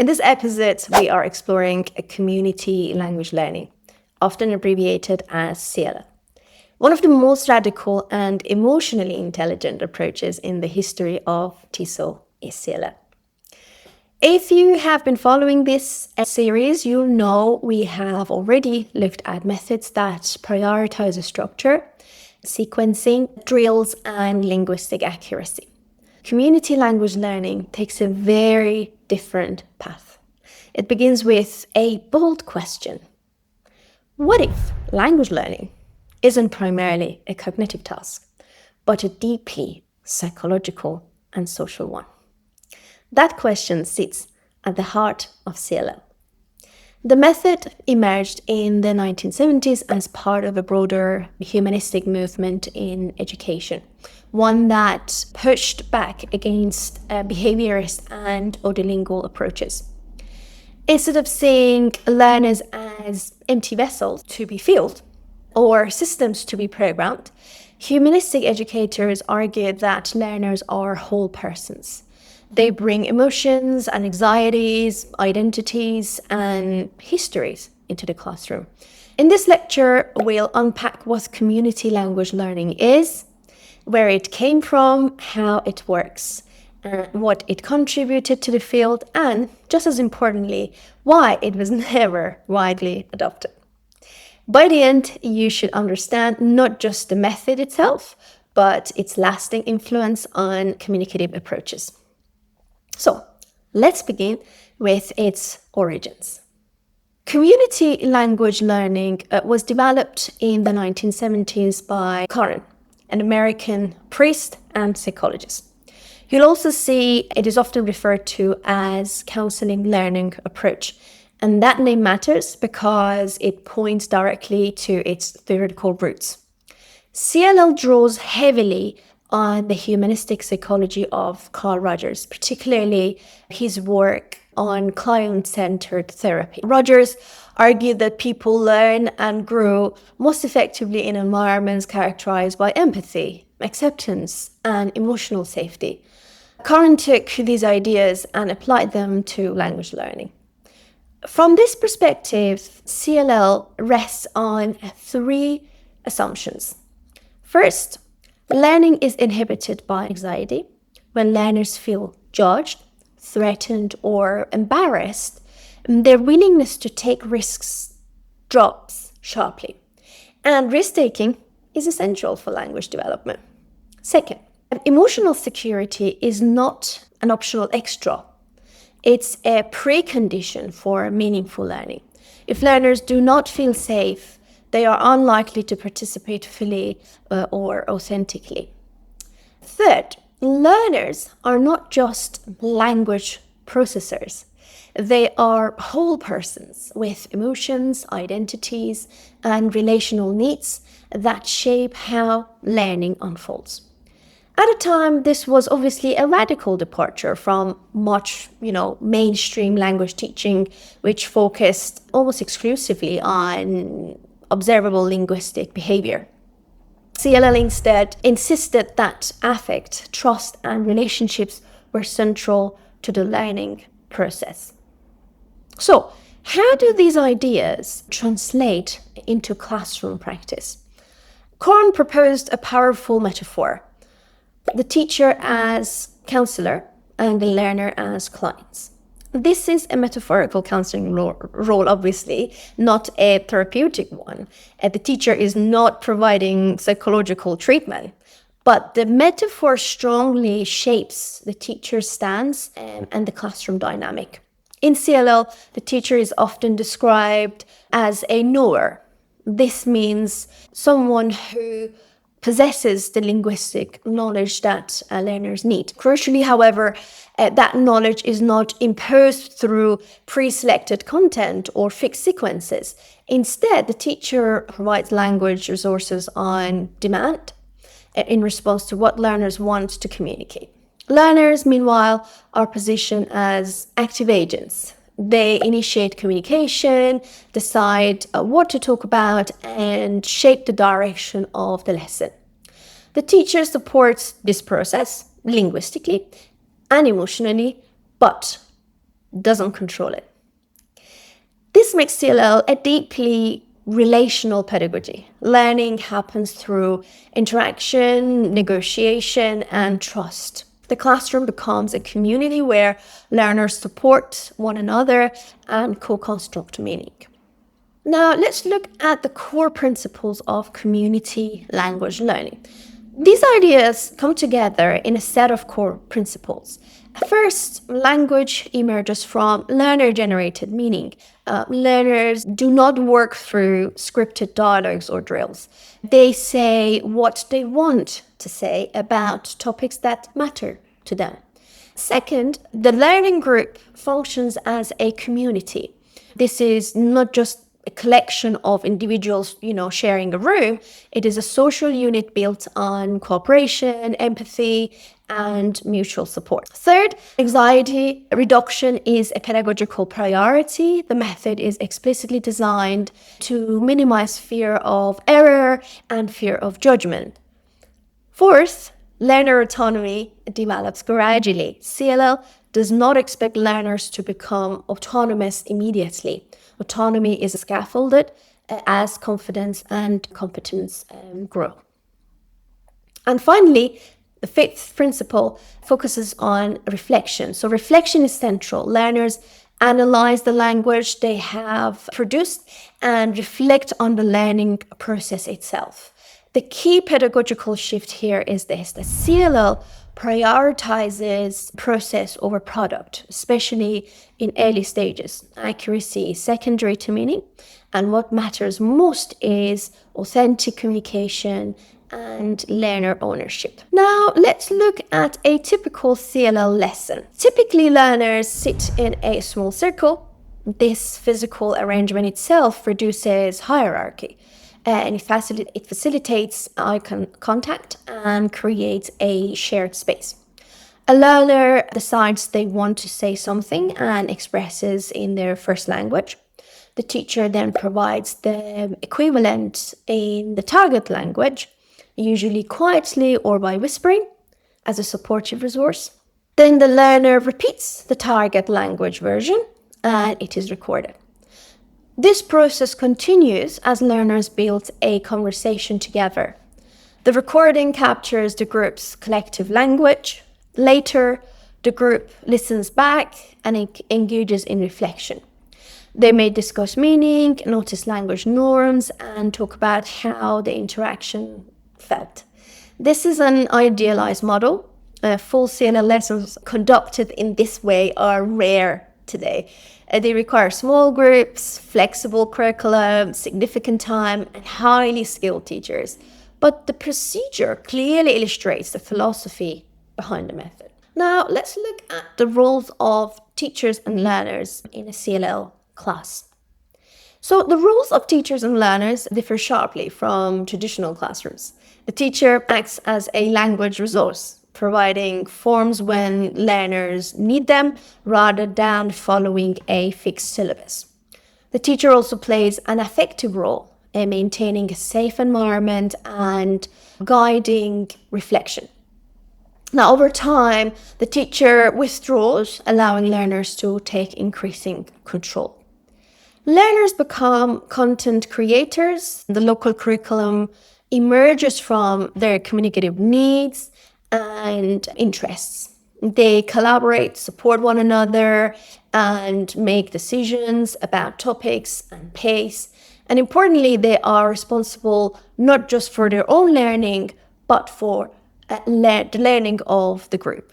In this episode, we are exploring community language learning, often abbreviated as CLL. One of the most radical and emotionally intelligent approaches in the history of TESOL is CLL. If you have been following this series, you'll know we have already looked at methods that prioritize structure, sequencing, drills, and linguistic accuracy. Community language learning takes a very different path. It begins with a bold question. What if language learning isn't primarily a cognitive task, but a deeply psychological and social one? That question sits at the heart of CLL. The method emerged in the 1970s as part of a broader humanistic movement in education, one that pushed back against behaviorist and audiolingual approaches. Instead of seeing learners as empty vessels to be filled or systems to be programmed, humanistic educators argued that learners are whole persons. They bring emotions and anxieties, identities, and histories into the classroom. In this lecture, we'll unpack what community language learning is, where it came from, how it works, what it contributed to the field, and, just as importantly, why it was never widely adopted. By the end, you should understand not just the method itself, but its lasting influence on communicative approaches. So, let's begin with its origins. Community language learning was developed in the 1970s by Karen, an American priest and psychologist. You'll also see it is often referred to as counseling learning approach. And that name matters because it points directly to its theoretical roots. CLL draws heavily on the humanistic psychology of Carl Rogers, particularly his work on client-centered therapy. Rogers argued that people learn and grow most effectively in environments characterized by empathy, acceptance, and emotional safety. Karen took these ideas and applied them to language learning. From this perspective, CLL rests on three assumptions. First, learning is inhibited by anxiety. When learners feel judged, threatened, or embarrassed, their willingness to take risks drops sharply. And risk-taking is essential for language development. Second, emotional security is not an optional extra. It's a precondition for meaningful learning. If learners do not feel safe, they are unlikely to participate fully or authentically. Third, learners are not just language processors. They are whole persons with emotions, identities, and relational needs that shape how learning unfolds. At the time, this was obviously a radical departure from much, mainstream language teaching, which focused almost exclusively on observable linguistic behavior. CLL instead insisted that affect, trust, and relationships were central to the learning process. So, how do these ideas translate into classroom practice? Korn proposed a powerful metaphor: the teacher as counselor and the learner as clients. This is a metaphorical counseling role, obviously, not a therapeutic one. The teacher is not providing psychological treatment, but the metaphor strongly shapes the teacher's stance and the classroom dynamic. In CLL, the teacher is often described as a knower. This means someone who possesses the linguistic knowledge that learners need. Crucially, however, that knowledge is not imposed through pre-selected content or fixed sequences. Instead, the teacher provides language resources on demand in response to what learners want to communicate. Learners, meanwhile, are positioned as active agents. They initiate communication, decide what to talk about, and shape the direction of the lesson. The teacher supports this process linguistically and emotionally, but doesn't control it. This makes CLL a deeply relational pedagogy. Learning happens through interaction, negotiation, and trust. The classroom becomes a community where learners support one another and co-construct meaning. Now, let's look at the core principles of community language learning. These ideas come together in a set of core principles. First, language emerges from learner-generated meaning. Learners do not work through scripted dialogues or drills. They say what they want to say about topics that matter to them. Second, the learning group functions as a community. This is not just a collection of individuals, sharing a room. It is a social unit built on cooperation, empathy, and mutual support. Third, anxiety reduction is a pedagogical priority. The method is explicitly designed to minimize fear of error and fear of judgment. Fourth, learner autonomy develops gradually. CLL does not expect learners to become autonomous immediately. Autonomy is scaffolded as confidence and competence grow. And finally, the fifth principle focuses on reflection. So reflection is central. Learners analyze the language they have produced and reflect on the learning process itself. The key pedagogical shift here is this: the CLL prioritizes process over product, especially in early stages. Accuracy is secondary to meaning, and what matters most is authentic communication and learner ownership. Now, let's look at a typical CLL lesson. Typically, learners sit in a small circle. This physical arrangement itself reduces hierarchy. And it facilitates eye contact and creates a shared space. A learner decides they want to say something and expresses in their first language. The teacher then provides the equivalent in the target language, usually quietly or by whispering, as a supportive resource. Then the learner repeats the target language version and it is recorded. This process continues as learners build a conversation together. The recording captures the group's collective language. Later, the group listens back and engages in reflection. They may discuss meaning, notice language norms, and talk about how the interaction felt. This is an idealized model. Full CLL lessons conducted in this way are rare today. They require small groups, flexible curriculum, significant time, and highly skilled teachers. But the procedure clearly illustrates the philosophy behind the method. Now, let's look at the roles of teachers and learners in a CLL class. So the roles of teachers and learners differ sharply from traditional classrooms. The teacher acts as a language resource, providing forms when learners need them rather than following a fixed syllabus. The teacher also plays an affective role in maintaining a safe environment and guiding reflection. Now, over time, the teacher withdraws, allowing learners to take increasing control. Learners become content creators. The local curriculum emerges from their communicative needs and interests. They collaborate, support one another, and make decisions about topics and pace. And importantly, they are responsible not just for their own learning, but for the learning of the group.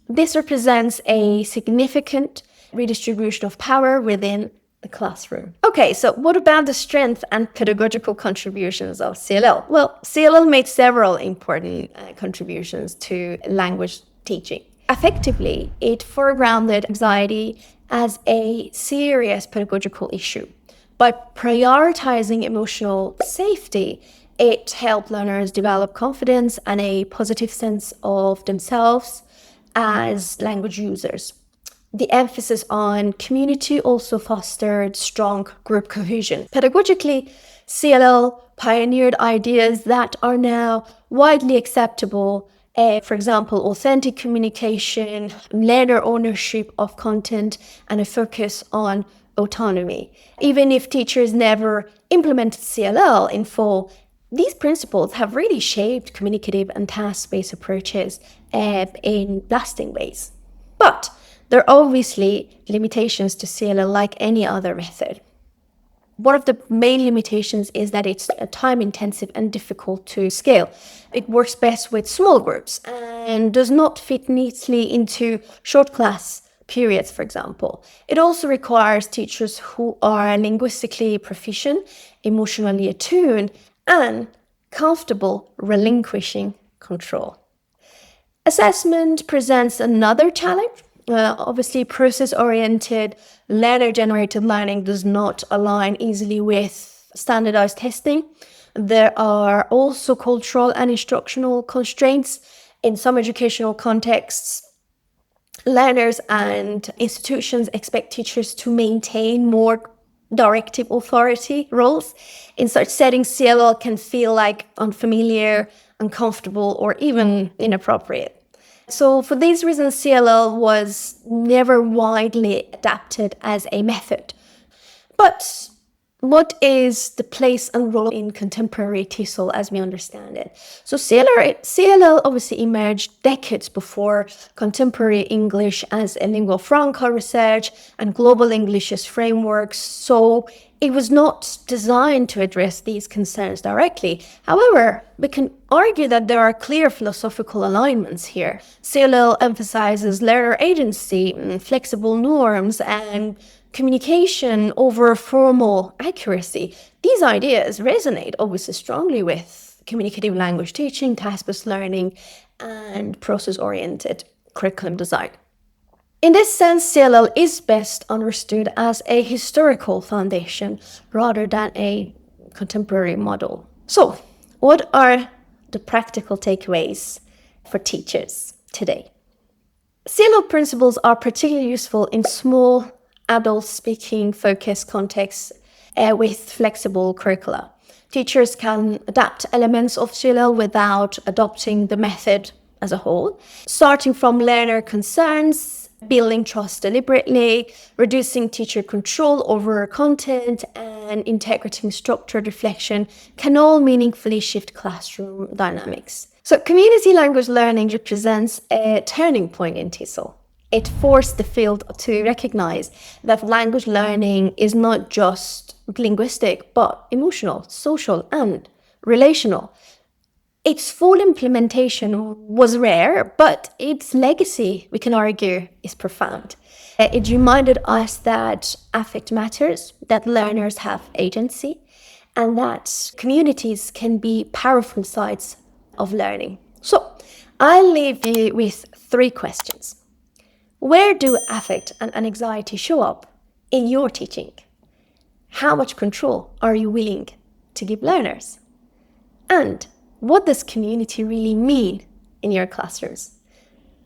This represents a significant redistribution of power within the classroom. Okay, so what about the strength and pedagogical contributions of CLL? Well, CLL made several important contributions to language teaching. Effectively, it foregrounded anxiety as a serious pedagogical issue. By prioritizing emotional safety, it helped learners develop confidence and a positive sense of themselves as language users. The emphasis on community also fostered strong group cohesion. Pedagogically, CLL pioneered ideas that are now widely acceptable For example, authentic communication, learner ownership of content, and a focus on autonomy. Even if teachers never implemented CLL in full, these principles have really shaped communicative and task-based approaches in lasting ways. But there are obviously limitations to CLL like any other method. One of the main limitations is that it's time intensive and difficult to scale. It works best with small groups and does not fit neatly into short class periods, for example. It also requires teachers who are linguistically proficient, emotionally attuned, and comfortable relinquishing control. Assessment presents another challenge. Obviously, process-oriented, learner-generated learning does not align easily with standardized testing. There are also cultural and instructional constraints. In some educational contexts, learners and institutions expect teachers to maintain more directive authority roles. In such settings, CLL can feel like unfamiliar, uncomfortable, or even inappropriate. So for these reasons, CLL was never widely adapted as a method. But what is the place and role in contemporary TESOL as we understand it? So CLL obviously emerged decades before contemporary English as a lingua franca research and global English as frameworks. So it was not designed to address these concerns directly. However, we can argue that there are clear philosophical alignments here. CLL emphasizes learner agency, flexible norms, and communication over formal accuracy. These ideas resonate obviously strongly with communicative language teaching, task-based learning, and process-oriented curriculum design. In this sense, CLL is best understood as a historical foundation rather than a contemporary model. So, what are the practical takeaways for teachers today? CLL principles are particularly useful in small, adult-speaking focused contexts with flexible curricula. Teachers can adapt elements of CLL without adopting the method as a whole, starting from learner concerns, building trust deliberately, reducing teacher control over content, and integrating structured reflection can all meaningfully shift classroom dynamics. So community language learning represents a turning point in TESOL. It forced the field to recognize that language learning is not just linguistic, but emotional, social, and relational. Its full implementation was rare, but its legacy, we can argue, is profound. It reminded us that affect matters, that learners have agency, and that communities can be powerful sites of learning. So, I'll leave you with 3 questions. Where do affect and anxiety show up in your teaching? How much control are you willing to give learners? And what does community really mean in your classrooms?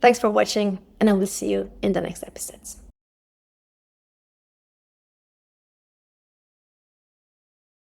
Thanks for watching, and I will see you in the next episodes.